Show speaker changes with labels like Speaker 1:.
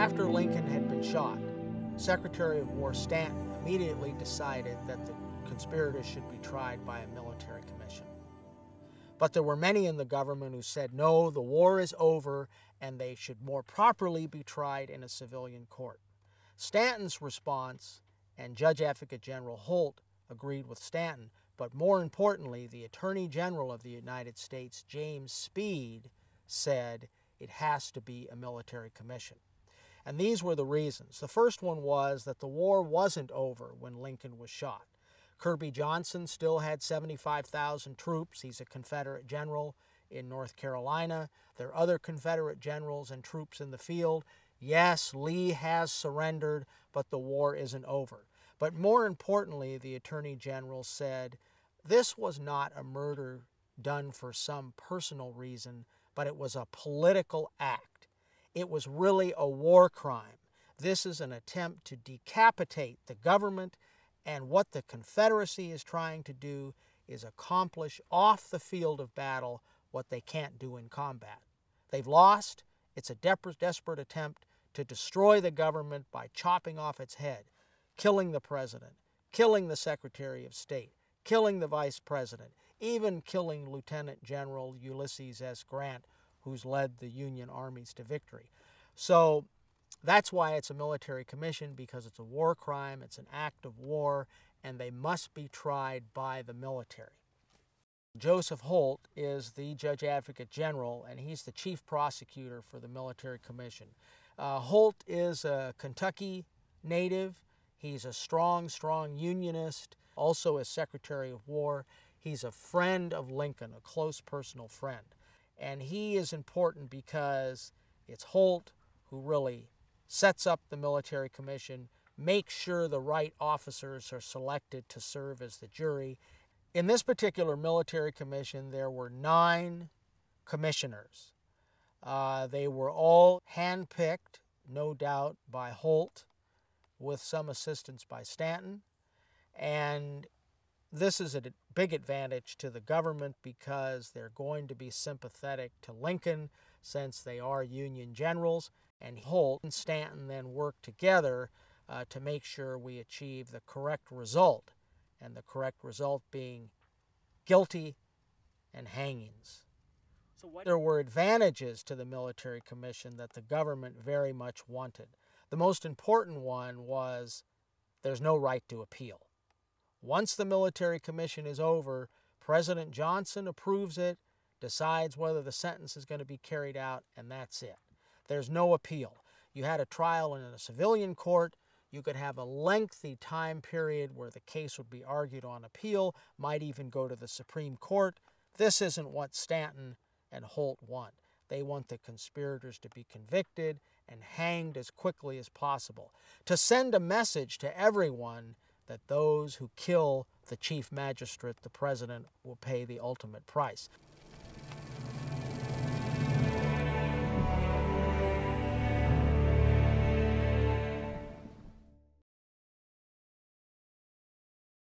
Speaker 1: After Lincoln had been shot, Secretary of War Stanton immediately decided that the conspirators should be tried by a military commission. But there were many in the government who said, no, the war is over and they should more properly be tried in a civilian court. Stanton's response, and Judge Advocate General Holt agreed with Stanton, but more importantly, the Attorney General of the United States, James Speed, said it has to be a military commission. And these were the reasons. The first one was that the war wasn't over when Lincoln was shot. Kirby Johnson still had 75,000 troops. He's a Confederate general in North Carolina. There are other Confederate generals and troops in the field. Yes, Lee has surrendered, but the war isn't over. But more importantly, the Attorney General said, this was not a murder done for some personal reason, but it was a political act. It was really a war crime. This is an attempt to decapitate the government, and what the Confederacy is trying to do is accomplish off the field of battle what they can't do in combat. They've lost. It's a desperate attempt to destroy the government by chopping off its head, killing the president, killing the Secretary of State, killing the vice president, even killing Lieutenant General Ulysses S. Grant, who's led the Union armies to victory. So that's why it's a military commission, because it's a war crime, it's an act of war, and they must be tried by the military. Joseph Holt is the Judge Advocate General, and he's the chief prosecutor for the military commission. Holt is a Kentucky native. He's a strong Unionist, also as Secretary of War. He's a friend of Lincoln, a close personal friend. And he is important because it's Holt who really sets up the military commission, makes sure the right officers are selected to serve as the jury. In this particular military commission, there were 9 commissioners. They were all handpicked, no doubt, by Holt, with some assistance by Stanton. And this is a big advantage to the government because they're going to be sympathetic to Lincoln since they are Union generals. And Holt and Stanton then work together to make sure we achieve the correct result, and the correct result being guilty and hangings. There were advantages to the military commission that the government very much wanted. The most important one was there's no right to appeal. Once the military commission is over, President Johnson approves it, decides whether the sentence is going to be carried out, and that's it. There's no appeal. You had a trial in a civilian court. You could have a lengthy time period where the case would be argued on appeal, might even go to the Supreme Court. This isn't what Stanton and Holt want. They want the conspirators to be convicted and hanged as quickly as possible, to send a message to everyone that those who kill the chief magistrate, the president, will pay the ultimate price.